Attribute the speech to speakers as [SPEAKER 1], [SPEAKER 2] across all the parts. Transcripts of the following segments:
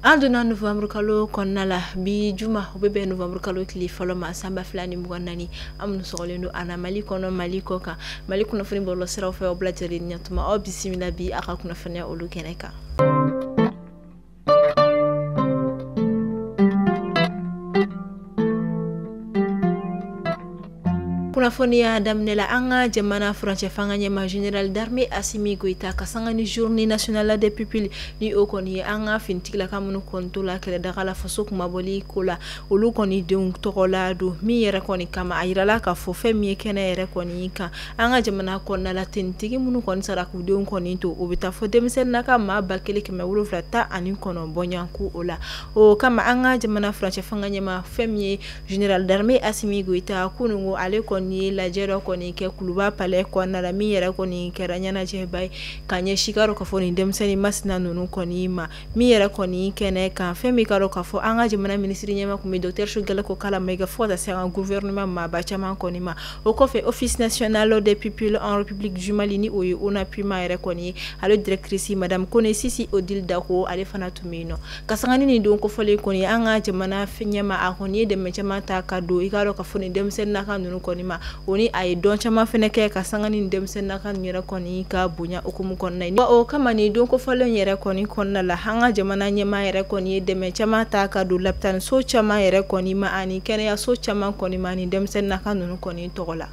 [SPEAKER 1] Anduna November kalo konnala bi juma obebe November kalo kili folo ma samba flani mwanani amnu sokolendo ana mali kono mali koka mali kuna funi bolo sira fe obla jeri nyatuma obisimila bi aka kuna fanya olu keneka Kunafoni ya damnela anga jamana France fanganye ma général d'armée Assimi Goïta kasangani journée nationale des pupilles ni okoni anga fintikla kamunu kontola kele dagala fasok maboli kola olu koni donc tokola do mi yere koni kama ayirala ka fo fe mi kene yere koni ka anga jamana konna la tentigi munu koni sara ku donc koni to obita fo demsen naka ma bakele keme wulu flata ani kono bonyanku ola o kama anga jamana France fanganye ma femi général d'armée Assimi Goïta kunungo ale koni ni la jero koni ke kuluba pale ko na la mi yere koni ke ranyana je bay kanye shikaro ka foni demseni masina nunu koni ma mi yere koni kene kan femi karo ka fo anga jemana ministre nyama ko mi docteur Shugala ko kala mega fo da c'est un gouvernement ma ba chama koni ma o ko fe office national des pupilles en République du Mali ni o on appuie ma yere koni alo directrice madame Kone Sisi Odile Dako ale fana tumino kasangani ni don ko fole koni anga jemana fenyama a koni de mechama ta kado ikaro ka foni demsen na kan nunu koni ma oni ay don chama feneke ka sangani ndemsen naka nyera koni ka bunya okumu konna ni o kama ni don ko falo nyera koni konna la hanga jamana nyema yera koni deme chama ta ka do laptan so chama yera koni ma ani kene ya so chama koni ma ni ndemsen naka nunu koni togola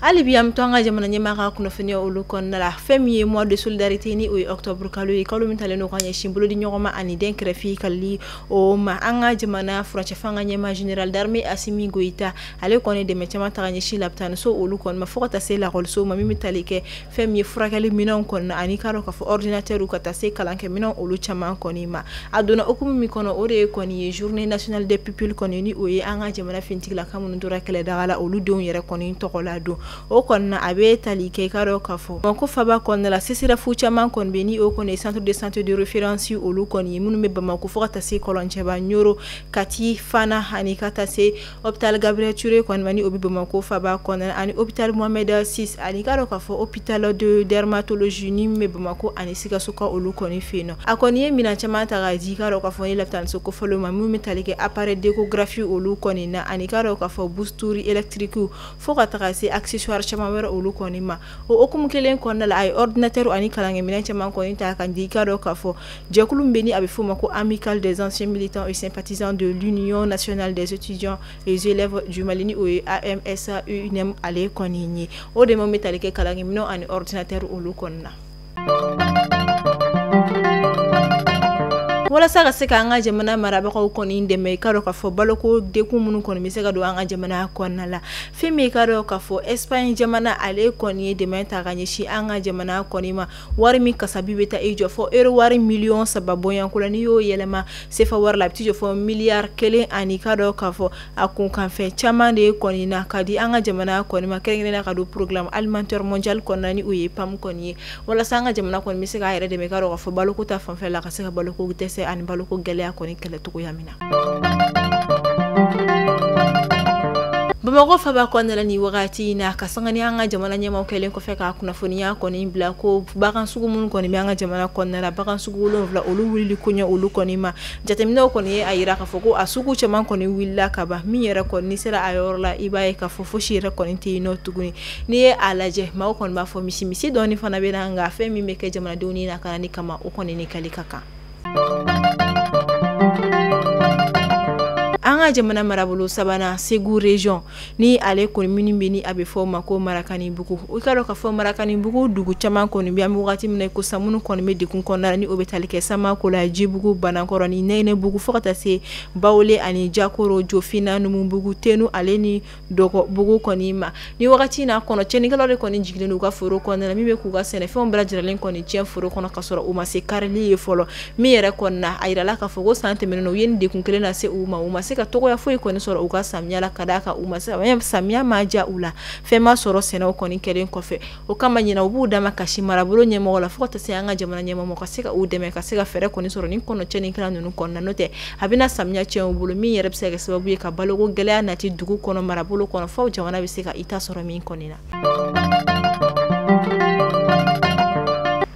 [SPEAKER 1] Ali biam tonga jamana nyema ka kuno fenyo olu konna la femi mois de solidarité ni o octobre kalu mitale no kanye shimbolo di nyoma ani den krefi kali o ma anga jamana France fanga nyema général d'armée Assimi Goïta ale kone de metama taganye shi laptan so olu kon ma fokata se la rol so ma mitale ke femi furakali minon kon ani karo ka fo ordinateur u kata se kalanke minon olu chama koni ma aduna okumu mi kono ore koni journée nationale des pupilles koni ni o anga jamana fintik la kamun ndura kele dagala olu don yere koni tokola do o konna abe talike karo kafo ko faba konna la sesira fucha man kon beni o kone centre de santé de référence o lu koni munu me bamako fokata se kolonche ba nyoro kati fana hani kata se hôpital Gabriel Touré kon mani obi bamako faba konna ani hôpital Mohamed VI ani karo kafo hôpital de dermatologie ni me bamako ani sika suka o lu koni fino akoni mina chama tagaji karo kafo ni laptan so ko folo mamu metalike appareil d'échographie o lu koni na ani karo kafo boosturi électrique fokata se accessoire chama wera olu koni ma o okum kelen konna la ay ordinateur ani kalange mina chama koni ta kan di kado kafo jekulum beni abi fuma ko amical des anciens militants et sympathisants de l'Union nationale des étudiants et élèves du Mali ou AMSA UNEM ale koni ni o de mo metalike kalange mino ani ordinateur olu konna wala saka seka anga jamana maraba ko koni ndeme karo ka fo baloko de ku munu koni misega do anga jamana konna la femi karo ka fo Espagne jamana ale koni de meta ganye shi anga jamana koni ma wari mi kasabi beta ejo fo euro wari million sababo yankula ni yo yelema sefa war la ptijo fo milliard kele ani karo ka fo akun kan fe chama de koni na kadi anga jamana koni ma kere na kadu programme alimentaire mondial konna ni uye pam koni wala sanga jamana koni misega ere de me karo ka fo baloko ta fan fe la ka seka baloko gutese ani baloko gelea koni kele tuku yamina Bamako faba konna la ni wakati na kasangani anga jamana nyama kelen ko feka kuna fonia koni bla ko bakan sugu mun koni anga jamana konna la bakan sugu lo vla olu wili kunya olu koni ma jatemina koni ayira ka foko asugu chama koni willa kaba mi yera koni sera ayorla ibaye ka fofo shira koni tino tuguni ni alaje ma koni ma fo misi doni fana benanga fe mi meke jamana doni na kana ni kama ukoni ni kalikaka anga jamana marabolo sabana Ségou région ni ale ko minimbe abe fo mako marakani buku o karo ka fo marakani buku dugu chama ko ni biam wakati mne ko samunu ko me de kun ko na ni obetali ke sama ko la jibugu banankoro ni nene bugu fokata se bawle ani jakoro jofina no bugu tenu ale ni dogo bugu ko ni ma ni wakati na kono cheni kala ko ni jigile no ka foro ko na mi be ku ga sene fo mbra jiralen ko ni chen foro ko na kasoro o ma se karli e folo mi yere ko na ayira la ka fogo sante meno yen de kun kele na se uma se ka toko ya foi koni soro uka samya la kadaka umasa samya maja ula fema soro sena koni kelen kofe o kama nyina ubuda makashi marabulo nyema wala fota se anga jamana nyema mo kasika udeme kasika fere koni soro ni kono cheni kala nunu konna note habina samya chen ubulo mi yerep sege sababu ka balogo gele na ti dugu kono marabulo kono fo jamana bisika ita soro mi konina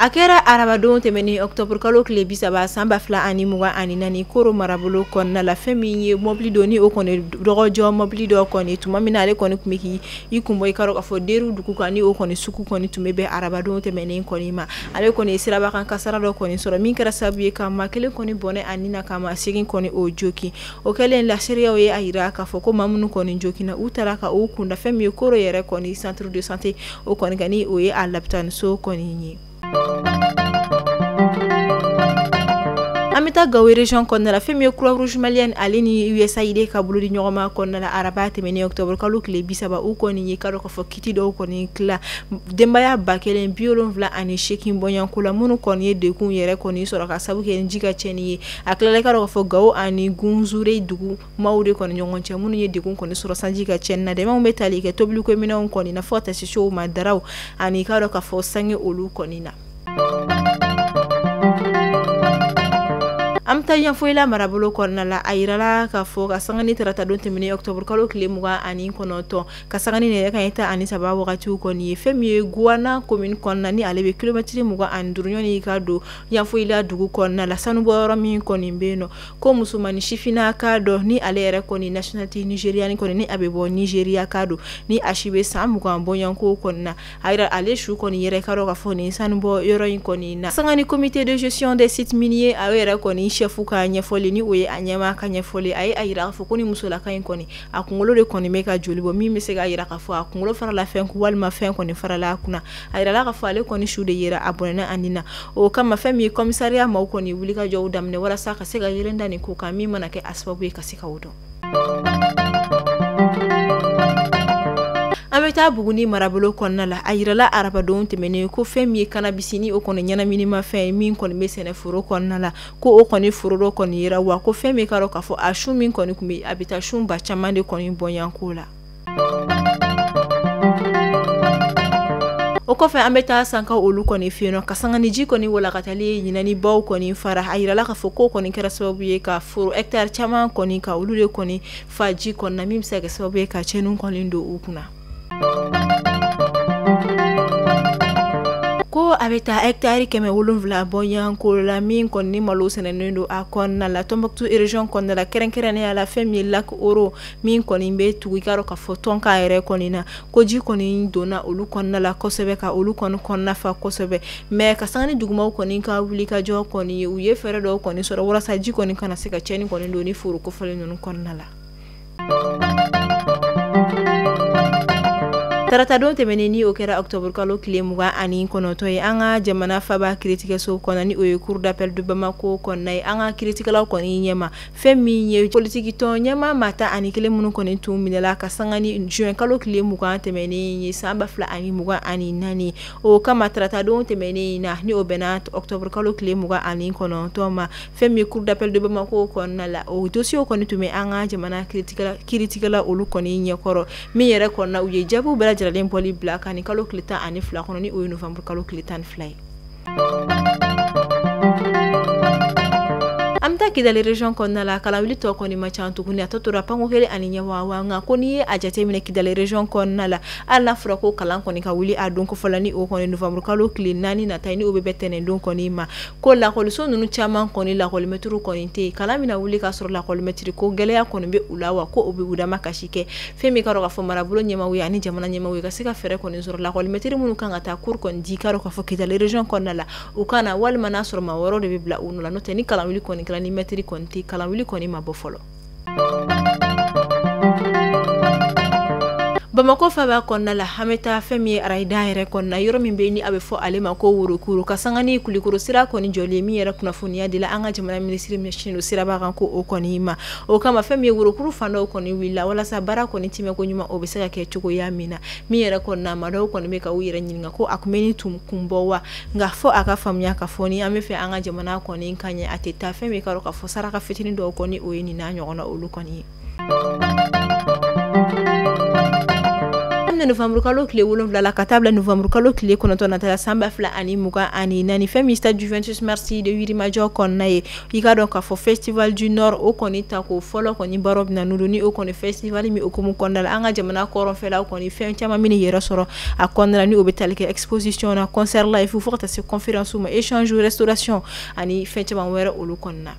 [SPEAKER 1] Akera arabadon temeni octobre kalo kile bisaba samba fla ani muga ani nani koro marabolo konna la femi mobili doni o kone dogojo mobili do kone tuma mina ale kone kumiki ikumbo ikaro ka fo deru duku kani o kone suku kone tumebe arabadon temeni kone ma ale kone siraba kan kasara do kone soro min kara sabu ka makele kone bone ani na kama sigin kone o joki o kelen la seria o ye ayira ka fo ko mamunu kone joki na utara ka o kunda femi koro yere kone centre de santé o kone gani o ye alaptan so kone ni Amita gawe region konna la femme Croix Rouge malienne alini USAID ka bulu di nyoma konna la araba temeni octobre kalu kile bisaba u koni ni karo ko fokiti do koni kla dembaya bakelen biolon vla ani shekin bonyan kula munu koni de kun yere koni soro ka sabu ke njika cheni akla karo ko fo gawo ani gunzure dugu mawde koni nyongonche munu ye de kun koni soro sanjika chenna de mamu metali ke toblu ko mina on koni na fota si show madaraw ani karo ka fo sange olu koni na Amta yan foila marabolo korna la ayirala ka fo ka sangani tarata don temini octobre kalo kile muga ani konoto ka sangani ne ka eta ani saba wakati ko ni femi guana commune konna ni alebe kilometri muga an durnyoni ka do yan foila dugu konna la sanu boro mi koni beno ko musumani shifina ka do ni alere koni nationality nigerian koni ni abebo nigeria ka do ni ashibe samu ko bonyan ko konna ayira ale shu koni yere ka ro ka fo ni sanu bo yoro koni na sangani comité de gestion des sites miniers awera koni chefu ka nyefoli ni oye anyama ka nyefoli ay ayira fo koni musola ka koni akungolo de koni meka jolibo mi mesega ayira ka fo akungolo fara la fen ko walma fen koni fara la kuna ayira la ka fo ale koni shude yera abonena andina o kama femi commissariat ma koni wulika jow damne wala saka sega yirenda ni ko ka mi manake asbabu ka sika wudo Ameta buguni marabolo konna la ayirala arabadon temene ko femi kanabisini o kono nyana minima fe min kono mesene furo konna la ko o koni furo kono yira wa ko femi karo ka fo ashu min kono kumi abita shumba chamande kono bonyankula o ko fe ameta sanka olu koni fieno kasanga ni jiko ni wala katali nyinani baw koni fara ayirala ka fo ko koni kera sababu ye ka furo hectare chama koni ka olu de koni faji konna mimsa ka sababu ye ka chenun koni ndo ukuna ko abeta hectare keme wolonvla bonyan ko la min kon ni malo senendo akon na la Tombouctou region kon la kerenkerene ala femi lac oro min kon imbe tuikaro ka foton ka ere konina ko ji kon dona olu kon na la kosebe ka olu kon na fa kosebe me ka sangani duguma kon ka wuli ka jo kon uye fere do kon so wala sa ji kon kana seka cheni kon do ni furu ko fele non kon na la Tarata don temeneni o kera octobre kalo kile muga ani kono toy anga jamana faba critique so kono ni o cour d'appel de Bamako kono anga critique la kono nyema femi nye politique to nyema mata ani kile munu kono tu minela ka sangani juin kalo kile muga temeneni samba fla ani muga ani nani o kama tarata don temeneni na ni o benat octobre kalo kile muga ani kono to ma femi cour d'appel de Bamako kono la o dossier kono tu me anga jamana critique la olu kono nye koro mi yere kono uye jabu Jalen Poli Black ani kalo klita ani fla kono ni o November kalo klita fly Amta kidale region konna la kala wili to koni machantu kuni atotora pango kele ani nyawa nga koni ajate mine kidale region konna la ala frako kalan koni ka wili adon ko falani o koni November kalo klinani na tayni o bebetene don koni ma ko la ko so nunu chaman koni la ko metru koni te kala mina wili ka sur la ko metri ko gele ya koni be ulawa ko obi udama kashike femi karo ka fo marabulo nyema wi ani jamana nyema wi ka sika fere koni sur la ko metri munu kanga ta kur kon di karo ka fo kidale region konna la o kana wal mana sur ma woro de bibla unu la no teni kala wili koni ni metri konti kala wili koni mabofolo Bamako faba konna la hameta femi raida ere konna yoro mimbe ni abe fo alema ko wuro kuru kasangani kulikuru sira koni joli mi yere kuna funia dila anga jamana ministry machine sira ba kan ko o koni ma o kama femi wuro kuru fando koni willa wala sa bara koni time ko nyuma obeseka ke chugo ya mina mi yere konna mado koni meka wira nyinga ko akumeni tum kumbowa nga fo aka famya ka foni amefe anga jamana koni kanye ateta femi karo ka fo sara ka fitini do koni o yini na nyona olu koni novembre kalo tile 7 la ka taa bila novembre kalo tile 9 natala san 2024 fɛn min stade Juventus Merci de Yirimajɔ kɔnɔna ye i ka dɔn k'a fɔ festival du nord o kɔni ta ko fɔlɔ kɔni baro bɛna n'olu ni o kɔni festival min okumu kɔnɔna la an ka jamana kɔrɔnfɛlaw kɔni fɛn caman min yɛrɛ sɔrɔ a kɔnɔna la ni o bɛ tali kɛ exposition na concert live fo ka taa se conférence ma échange restauration ani fɛn caman wɛrɛ olu kɔnɔna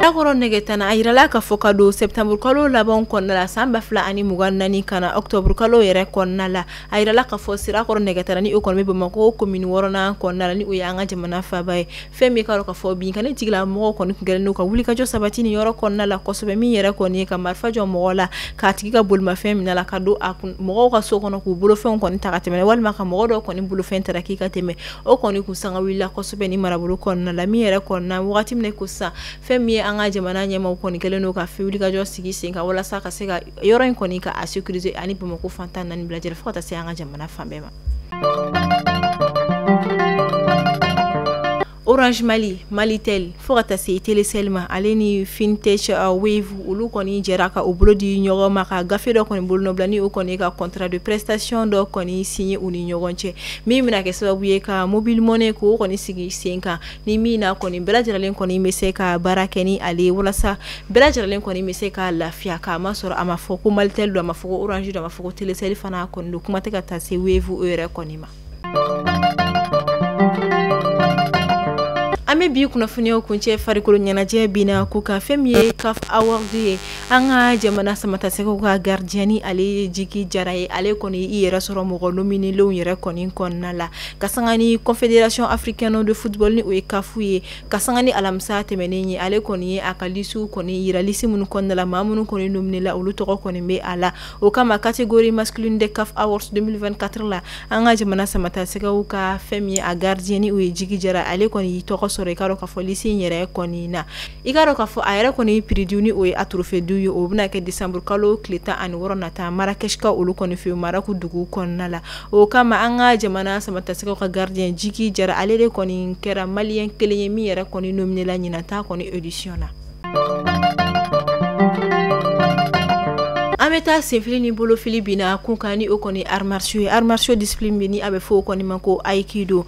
[SPEAKER 1] Dakoro negetana a yirala ka fɔ ka don septembre kalo laban kɔnɔna la san 2024 kana octobre kalo yɛrɛ kɔnɔna la a yirala ka fɔ sirakɔrɔ negetana ni o kɔni bɛ Bamako commune 6nan kɔnɔna la ni o ye an ka jamana faaba ye fɛn min ka dɔn ka fɔ binkani tigila mɔgɔw kɔni kun gɛlɛn n'u ka wulikajɔ sabati ni yɔrɔ kɔnɔna la kosɛbɛ min yɛrɛ kɔni ye ka marifa jɔ mɔgɔ la k'a tigi ka bolimafɛn minɛ la ka don a kun mɔgɔw ka so kɔnɔ k'u bolofɛnw kɔni ta ka tɛmɛ walima ka mɔgɔ dɔw kɔni bolofɛn ta k'i ka tɛmɛ o kɔni kun sanga wulila kosɛbɛ ni marabolo kɔnɔna la min yɛrɛ kɔnɔna wagati min ko sisan fɛn min ye an ka jamana ɲɛmaaw kɔni kɛlen n'o ka wulikajɔ sigi sen kan walasa ka se ka yɔrɔ in kɔni ka a sécuriser ani Bamako fantan naani bila lajɛlen fo ka taa se an ka jamana fan bɛɛ ma. Orange Mali, Malitel, fo ka taa se Telecel ma ale ni Fintech Wave olu kɔni jɛra ka o bolo di ɲɔgɔn ma ka gafe dɔ kɔni bolo nɔbila ni o kɔni ka contrat de prestation dɔ kɔni signé u ni ɲɔgɔn cɛ min bɛna kɛ sababu ye ka mobile money ko kɔni sigi sen kan ni min na kɔni bɛɛ lajɛlen kɔni bɛ se ka baara kɛ ni ale walasa bɛɛ lajɛlen kɔni bɛ se ka lafiya k'a ma sɔrɔ a ma fɔ ko Malitel don a ma fɔ ko Orange don a ma fɔ ko Telecel fana kɔni don kuma tɛ ka taa se Wave o yɛrɛ kɔni ma. Ame bi kunnafoniyaw kuncɛ farikolo ɲɛnajɛ bina ku ka fɛn min ye CAF Award ye an ka jamana samatasɛgɛw ka gardien ni ale Jiki Jara ye ale kɔni i yɛrɛ sɔrɔ mɔgɔ nominelenw yɛrɛ kɔni kɔnɔna la ka sanga ni Confédération Africaine de Football ni o ye CAF ye ka sanga ni alamisa tɛmɛnen ye ale kɔni ye a ka lisiw kɔni yira lisi minnu kɔnɔna la maa minnu kɔni nomine la olu tɔgɔ kɔni bɛ a la o kama catégorie masculine de CAF Awards 2024 la an ka jamana samatasɛgɛw ka fɛn min ye a gardien ni o ye Jiki Jara ale kɔni y'i tɔgɔ sɔrɔ i ka dɔn ka fɔ lisi yɛrɛ kɔni na i ka dɔn ka fɔ a yɛrɛ kɔni prix ni o ye a trophée du ye o bɛna kɛ décembre kalo tile 16 nata Marrakech ka olu kɔni fɛ Maraku dugu kɔnɔna la o kama an ka jamana samatasɛgɛw ka gardien Jiki Jara ale de kɔni kɛra malien kelen ye min yɛrɛ kɔni nominé la ɲinan ta kɔni édition na. An bɛ taa senfili ni bolofili bina kun kan ni o kɔni arts martiaux ye arts martiaux discipline bɛ ni a bɛ fɔ o kɔni ma ko aikido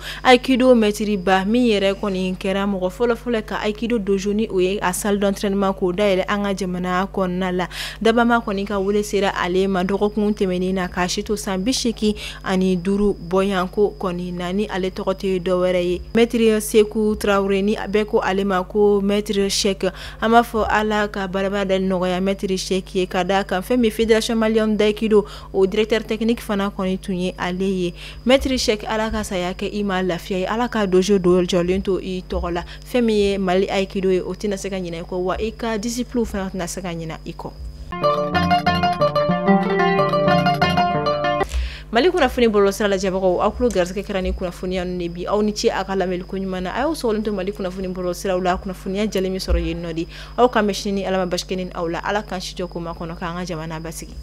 [SPEAKER 1] maître ba min yɛrɛ kɔni kɛra mɔgɔ fɔlɔ ka aikido dojo ni o ye a salle d'entraînement k'o dayɛlɛ an ka jamana kɔnɔna la dabama kɔni ka wele sera ale ma dɔgɔkun tɛmɛnen na k'a si to san 85 bɔyanko kɔni na ni ale tɔgɔ tɛ dɔwɛrɛ ye maître Seku Traoré ni bɛɛ ko ale ma ko maître Cheikh an b'a fɔ ala ka barabara nɔgɔya maître Cheikh ye ka d'a kan fɛn Fédération malienne d'aikido o directeur technique fana kɔni tun ye ale ye maître Cheikh ala ka saya kɛ i ma lafiya ye ala ka dojo do jɔlen to i tɔgɔ la fɛn min ye Mali aikido ye o tɛna se ka ɲinɛ i kɔ wa i ka discipline fana tɛna se ka ɲinɛ i kɔ. Mali kunnafoni bɔlɔlɔsira lajɛbagaw aw tulo garisɛgɛ kɛra ni kunnafoniya ninnu de bi aw ni ce a ka lamɛnli ko ɲuman na a y'aw sɔgɔlen to Mali kunnafoni bɔlɔlɔsiraw la kunnafoniya jɛlen min sɔrɔ yen nɔ de aw ka mɛn sini ni Ala ma basi kɛ ni aw la Ala k'an si jɔ koma kɔnɔ k'an ka jamana basigi.